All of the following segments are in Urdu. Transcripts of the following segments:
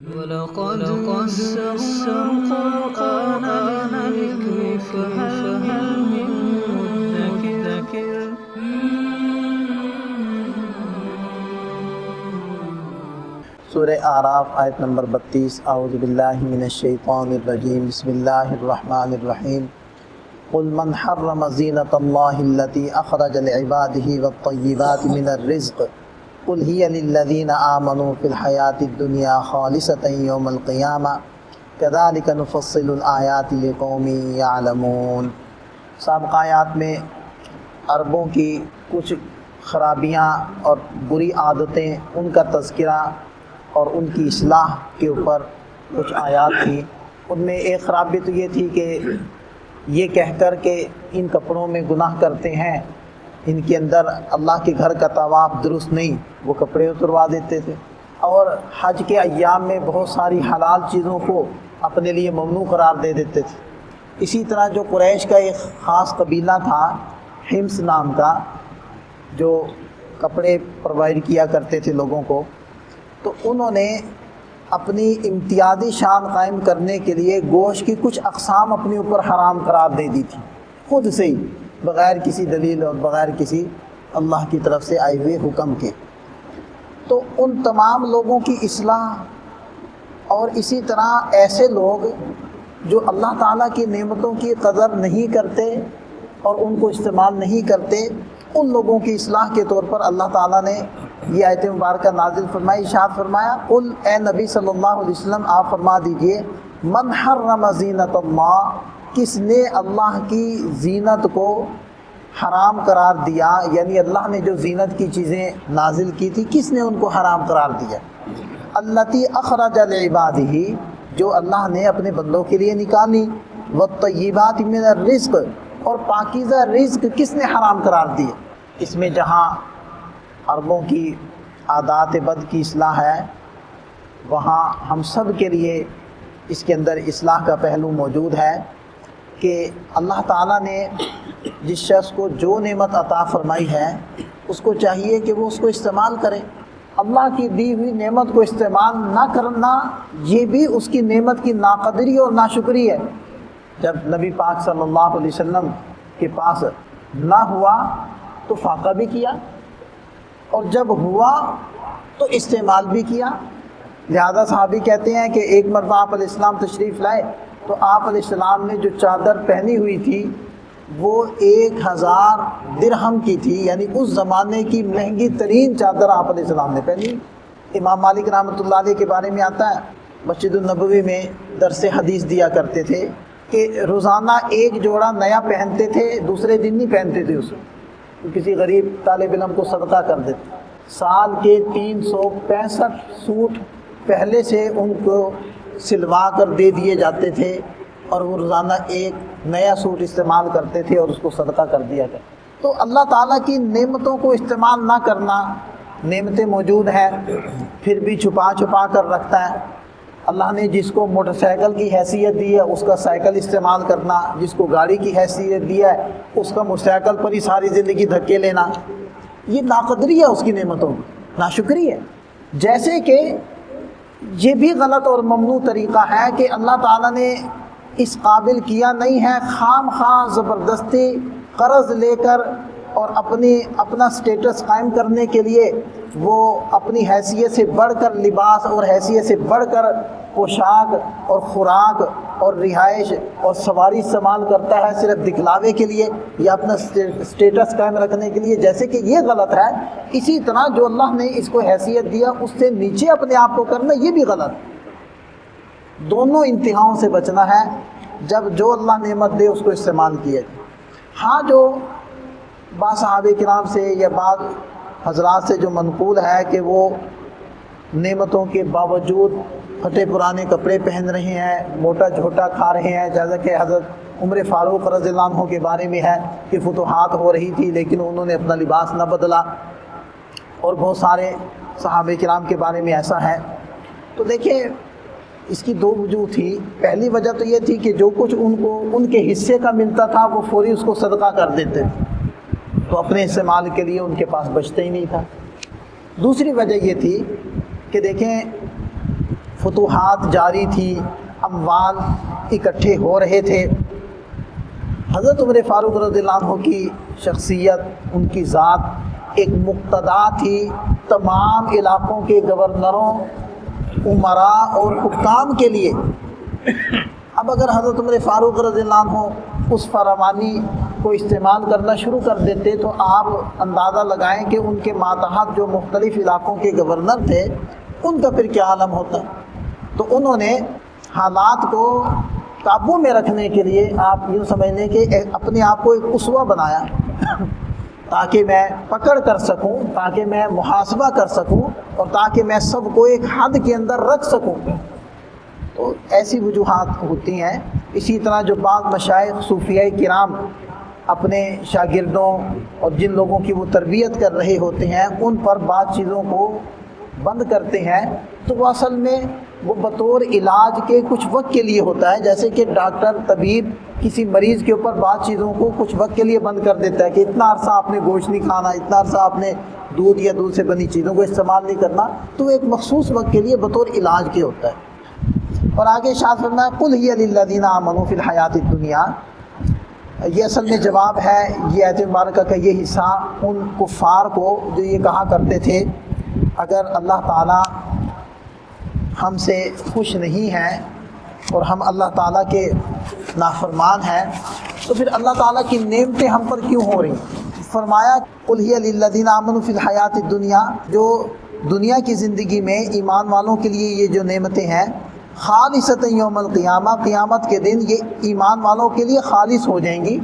وَلَقَدْ يَسَّرْنَا الْقُرْآنَ لِلذِّكْرِ فَهَلْ مِن مُّدَّكِرٍ سورہ اعراف آیت نمبر 32۔ اعوذ باللہ من الشیطان الرجیم، بسم اللہ الرحمن الرحیم۔ قل من حرم زینۃ اللہ التی اخرج لعبادہ والطیبات من الرزق قل ہی للذین آمنوا فی الحیاۃ الدنیا خالصۃ یوم القیامہ کذالک نفصل الآیات لقوم یعلمون۔ سابقہ آیات میں عربوں کی کچھ خرابیاں اور بری عادتیں، ان کا تذکرہ اور ان کی اصلاح کے اوپر کچھ آیات تھیں۔ ان میں ایک خرابی تو یہ تھی کہ یہ کہہ کر کہ ان کپڑوں میں گناہ کرتے ہیں، ان کے اندر اللہ کے گھر کا طواف درست نہیں، وہ کپڑے اتروا دیتے تھے، اور حج کے ایام میں بہت ساری حلال چیزوں کو اپنے لیے ممنوع قرار دے دیتے تھے۔ اسی طرح جو قریش کا ایک خاص قبیلہ تھا حمص نام کا، جو کپڑے پرووائڈ کیا کرتے تھے لوگوں کو، تو انہوں نے اپنی امتیازی شان قائم کرنے کے لیے گوشت کی کچھ اقسام اپنے اوپر حرام قرار دے دی تھی، خود سے ہی، بغیر کسی دلیل اور بغیر کسی اللہ کی طرف سے آئے ہوئے حکم کے۔ تو ان تمام لوگوں کی اصلاح، اور اسی طرح ایسے لوگ جو اللہ تعالیٰ کی نعمتوں کی قدر نہیں کرتے اور ان کو استعمال نہیں کرتے، ان لوگوں کی اصلاح کے طور پر اللہ تعالیٰ نے یہ آیت مبارکہ نازل فرمائی، ارشاد فرمایا، قل اے نبی صلی اللہ علیہ وسلم آپ فرما دیجئے، من حرم زینت اللہ، کس نے اللہ کی زینت کو حرام قرار دیا، یعنی اللہ نے جو زینت کی چیزیں نازل کی تھی کس نے ان کو حرام قرار دیا؟ التی اخرج لعبادہ، جو اللہ نے اپنے بندوں کے لیے نکالی، والطیبات من الرزق، اور پاکیزہ رزق کس نے حرام قرار دیے؟ اس میں جہاں عربوں کی عادات بد کی اصلاح ہے، وہاں ہم سب کے لیے اس کے اندر اصلاح کا پہلو موجود ہے کہ اللہ تعالیٰ نے جس شخص کو جو نعمت عطا فرمائی ہے اس کو چاہیے کہ وہ اس کو استعمال کرے۔ اللہ کی دی ہوئی نعمت کو استعمال نہ کرنا، یہ بھی اس کی نعمت کی ناقدری اور ناشکری ہے۔ جب نبی پاک صلی اللہ علیہ وسلم کے پاس نہ ہوا تو فاقہ بھی کیا، اور جب ہوا تو استعمال بھی کیا۔ لہذا صحابی کہتے ہیں کہ ایک مرتبہ آپ علیہ السلام تشریف لائے تو آپ علیہ السلام نے جو چادر پہنی ہوئی تھی وہ 1000 درہم کی تھی، یعنی اس زمانے کی مہنگی ترین چادر آپ علیہ السلام نے پہنی۔ امام مالک رحمۃ اللہ علیہ کے بارے میں آتا ہے، مسجد النبوی میں درس حدیث دیا کرتے تھے کہ روزانہ ایک جوڑا نیا پہنتے تھے، دوسرے دن نہیں پہنتے تھے اس کو، کسی غریب طالب علم کو صدقہ کر دیتے۔ سال کے 365 سوٹ پہلے سے ان کو سلوا کر دے دیے جاتے تھے، اور وہ روزانہ ایک نیا سوٹ استعمال کرتے تھے اور اس کو صدقہ کر دیا کرتے۔ تو اللہ تعالیٰ کی نعمتوں کو استعمال نہ کرنا، نعمتیں موجود ہیں پھر بھی چھپا چھپا کر رکھتا ہے۔ اللہ نے جس کو موٹر سائیکل کی حیثیت دی ہے اس کا سائیکل استعمال کرنا، جس کو گاڑی کی حیثیت دی ہے اس کا موٹر سائیکل پر ہی ساری زندگی دھکے لینا، یہ ناقدری ہے اس کی نعمتوں کی، ناشکری ہے۔ جیسے کہ یہ بھی غلط اور ممنوع طریقہ ہے کہ اللہ تعالیٰ نے اس قابل کیا نہیں ہے، خام خواہ زبردستی قرض لے کر اور اپنا سٹیٹس قائم کرنے کے لیے وہ اپنی حیثیت سے بڑھ کر لباس اور حیثیت سے بڑھ کر پوشاک اور خوراک اور رہائش اور سواری استعمال کرتا ہے صرف دکھلاوے کے لیے یا اپنا سٹیٹس قائم رکھنے کے لیے، جیسے کہ یہ غلط ہے۔ اسی طرح جو اللہ نے اس کو حیثیت دیا اس سے نیچے اپنے آپ کو کرنا، یہ بھی غلط۔ دونوں انتہاؤں سے بچنا ہے، جب جو اللہ نعمت دے اس کو استعمال کیا جائے۔ ہاں، جو بعض صحابہ کرام سے یا بعض حضرات سے جو منقول ہے کہ وہ نعمتوں کے باوجود پھٹے پرانے کپڑے پہن رہے ہیں، موٹا جھوٹا کھا رہے ہیں، جیسا کہ حضرت عمر فاروق رضی اللہ عنہ کے بارے میں ہے کہ فتوحات ہو رہی تھی لیکن انہوں نے اپنا لباس نہ بدلا، اور بہت سارے صحابہ کرام کے بارے میں ایسا ہے۔ تو دیکھیں، اس کی دو وجوہ تھی۔ پہلی وجہ تو یہ تھی کہ جو کچھ ان کو ان کے حصے کا ملتا تھا وہ فوری اس کو صدقہ کر دیتے، تو اپنے استعمال کے لیے ان کے پاس بچتا ہی نہیں تھا۔ دوسری وجہ یہ تھی کہ دیکھیں فتوحات جاری تھی، اموال اکٹھے ہو رہے تھے۔ حضرت عمر فاروق رضی اللہ عنہ کی شخصیت، ان کی ذات ایک مقتدا تھی تمام علاقوں کے گورنروں، امراء اور حکام کے لیے۔ اب اگر حضرت عمر فاروق رضی اللہ عنہ اس فراوانی کو استعمال کرنا شروع کر دیتے تو آپ اندازہ لگائیں کہ ان کے ماتحت جو مختلف علاقوں کے گورنر تھے ان کا پھر کیا عالم ہوتا۔ تو انہوں نے حالات کو قابو میں رکھنے کے لیے آپ یوں سمجھ لیں کہ اپنے آپ کو ایک اسوہ بنایا تاکہ میں پکڑ کر سکوں، تاکہ میں محاسبہ کر سکوں اور تاکہ میں سب کو ایک حد کے اندر رکھ سکوں۔ تو ایسی وجوہات ہوتی ہیں۔ اسی طرح جو بعض مشائخ صوفیاء کرام اپنے شاگردوں اور جن لوگوں کی وہ تربیت کر رہے ہوتے ہیں ان پر بعض چیزوں کو بند کرتے ہیں، تو وہ اصل میں وہ بطور علاج کے کچھ وقت کے لیے ہوتا ہے، جیسے کہ ڈاکٹر طبیب کسی مریض کے اوپر بعض چیزوں کو کچھ وقت کے لیے بند کر دیتا ہے کہ اتنا عرصہ آپ نے گوشت نہیں کھانا، اتنا عرصہ آپ نے دودھ یا دودھ سے بنی چیزوں کو استعمال نہیں کرنا، تو وہ ایک مخصوص وقت کے لیے بطور علاج کے ہوتا ہے۔ اور آگے ارشاد فرمایا قل ہی للذین آمنوا فی الحیات الدنیا، یہ اصل میں جواب ہے یہ آیت مبارکہ کا یہ حصہ ان کفار کو جو یہ کہا کرتے تھے اگر اللہ تعالیٰ ہم سے خوش نہیں ہے اور ہم اللہ تعالیٰ کے نافرمان ہیں تو پھر اللہ تعالیٰ کی نعمتیں ہم پر کیوں ہو رہی ہیں۔ فرمایا قل ہی للذین آمنوا فی الحیات الدنیا، جو دنیا کی زندگی میں ایمان والوں کے لیے یہ جو نعمتیں ہیں خالصۃ یوم القیامہ، قیامت کے دن یہ ایمان والوں کے لیے خالص ہو جائیں گی۔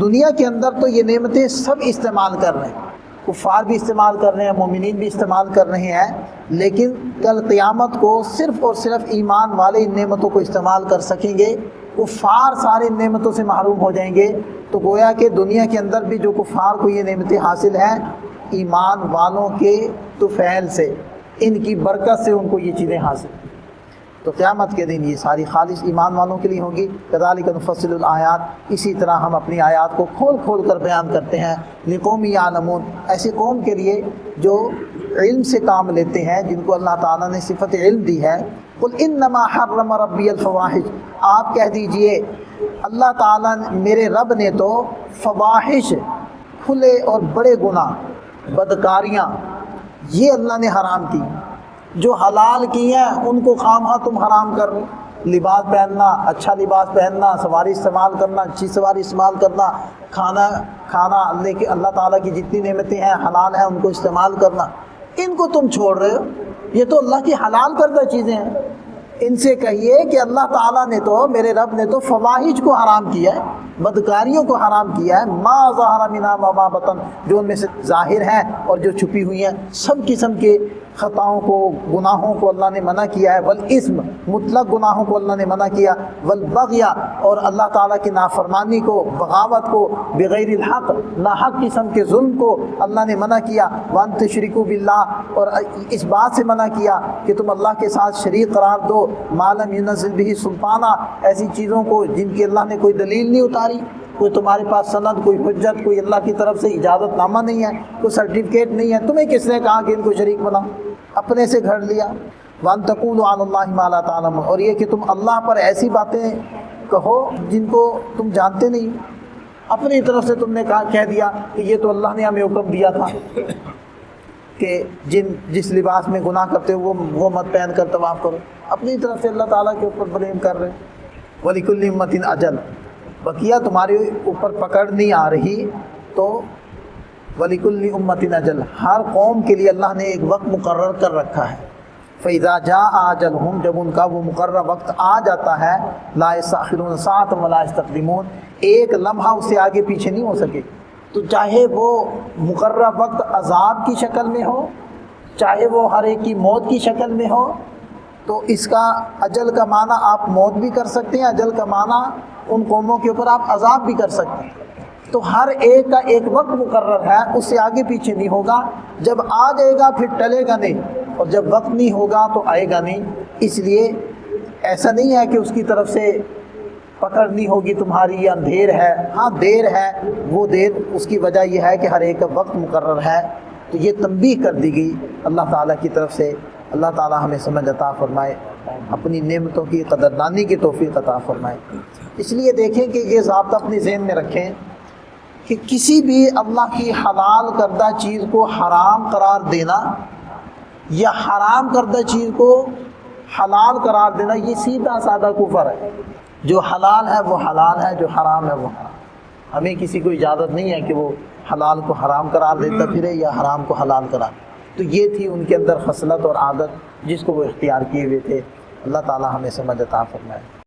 دنیا کے اندر تو یہ نعمتیں سب استعمال کر رہے ہیں، کفار بھی استعمال کر رہے ہیں، مومنین بھی استعمال کر رہے ہیں، لیکن کل قیامت کو صرف اور صرف ایمان والے ان نعمتوں کو استعمال کر سکیں گے، کفار سارے ان نعمتوں سے محروم ہو جائیں گے۔ تو گویا کہ دنیا کے اندر بھی جو کفار کو یہ نعمتیں حاصل ہیں ایمان والوں کے طفیل سے، ان کی برکت سے ان کو یہ چیزیں حاصل ہیں۔ تو قیامت کے دن یہ ساری خالص ایمان والوں کے لیے ہوں گی۔ کذالک نفصل الآیات، اسی طرح ہم اپنی آیات کو کھول کھول کر بیان کرتے ہیں۔ لقوم یعلمون، ایسی قوم کے لیے جو علم سے کام لیتے ہیں، جن کو اللہ تعالیٰ نے صفت علم دی ہے۔ قل انما حرم ربی الفواحش، آپ کہہ دیجئے اللہ تعالیٰ میرے رب نے تو فواحش، کھلے اور بڑے گناہ، بدکاریاں، یہ اللہ نے حرام کی۔ جو حلال کی ہیں ان کو خواہ تم حرام کر رہے، لباس پہننا، اچھا لباس پہننا، سواری استعمال کرنا، اچھی سواری استعمال کرنا، کھانا لیکن اللہ تعالیٰ کی جتنی نعمتیں ہیں حلال ہیں ان کو استعمال کرنا، ان کو تم چھوڑ رہے ہو، یہ تو اللہ کی حلال کردہ چیزیں ہیں۔ ان سے کہیے کہ اللہ تعالیٰ نے تو، میرے رب نے تو فواحش کو حرام کیا ہے، بدکاریوں کو حرام کیا ہے، ما ظہر منہا وما بطن، جو ان میں سے ظاہر ہیں اور جو چھپی ہوئی ہیں، سب قسم کے خطاؤں کو، گناہوں کو اللہ نے منع کیا ہے۔ والاسم، مطلق گناہوں کو اللہ نے منع کیا۔ والبغی، اور اللہ تعالیٰ کی نافرمانی کو، بغاوت کو، بغیر الحق، ناحق قسم کے ظلم کو اللہ نے منع کیا۔ وان تشرکوا باللہ، اور اس بات سے منع کیا کہ تم اللہ کے ساتھ شریک قرار دو، ما لم ينزل به سلطانہ، ایسی چیزوں کو جن کی اللہ نے کوئی دلیل نہیں اتاری، کوئی تمہارے پاس سند، کوئی حجت، کوئی اللہ کی طرف سے اجازت نامہ نہیں ہے، کوئی سرٹیفکیٹ نہیں ہے، تمہیں کس نے کہا کہ ان کو شریک بناؤ؟ اپنے سے گھڑ لیا۔ وَأَن تَقُولُوا عَلَى اللَّهِ مَا لَا تَعْلَمُونَ، اور یہ کہ تم اللہ پر ایسی باتیں کہو جن کو تم جانتے نہیں، اپنی طرف سے تم نے کہہ دیا کہ یہ تو اللہ نے ہمیں حکم دیا تھا کہ جس لباس میں گناہ کرتے ہو وہ مت پہن کر طواف کرو، اپنی طرف سے اللہ تعالیٰ کے اوپر بلیم کر رہے ہیں۔ وَلِكُلِّ أُمَّةٍ أَجَلٌ، بقیہ تمہارے اوپر پکڑ نہیں آ رہی تو وَلِكُلِّ أُمَّةٍ أَجَلٌ، ہر قوم کے لیے اللہ نے ایک وقت مقرر کر رکھا ہے۔ فَإِذَا جَاءَ أَجَلُهُمْ، جب ان کا وہ مقرر وقت آ جاتا ہے، لَا يَسْتَأْخِرُونَ سَاعَةً وَلَا يَسْتَقْدِمُونَ، ایک لمحہ اس سے آگے پیچھے نہیں ہو سکے۔ تو چاہے وہ مقرر وقت عذاب کی شکل میں ہو، چاہے وہ ہر ایک کی موت کی شکل میں ہو، تو اس کا اجل کا معنی آپ موت بھی کر سکتے ہیں، اجل کا معنی ان قوموں کے اوپر آپ عذاب بھی کر سکتے ہیں۔ تو ہر ایک کا ایک وقت مقرر ہے، اس سے آگے پیچھے نہیں ہوگا۔ جب آ جائے گا پھر ٹلے گا نہیں، اور جب وقت نہیں ہوگا تو آئے گا نہیں۔ اس لیے ایسا نہیں ہے کہ اس کی طرف سے پکڑ نہیں ہوگی تمہاری، یا دیر ہے۔ ہاں دیر ہے، وہ دیر اس کی وجہ یہ ہے کہ ہر ایک کا وقت مقرر ہے۔ تو یہ تنبیہ کر دی گئی اللہ تعالیٰ کی طرف سے۔ اللہ تعالیٰ ہمیں سمجھ عطا فرمائے۔ اپنی نعمتوں کی قدردانی کی توفیق عطا فرمائے۔ اس لیے دیکھیں کہ یہ ضابطہ اپنے ذہن میں رکھیں کہ کسی بھی اللہ کی حلال کردہ چیز کو حرام قرار دینا یا حرام کردہ چیز کو حلال قرار دینا، یہ سیدھا سادہ کفر ہے۔ جو حلال ہے وہ حلال ہے، جو حرام ہے وہ حرام۔ ہمیں کسی کو اجازت نہیں ہے کہ وہ حلال کو حرام قرار دیتا پھرے یا حرام کو حلال قرار۔ تو یہ تھی ان کے اندر خصلت اور عادت جس کو وہ اختیار کیے ہوئے تھے۔ اللہ تعالی ہمیں سمجھ عطا فرمائے۔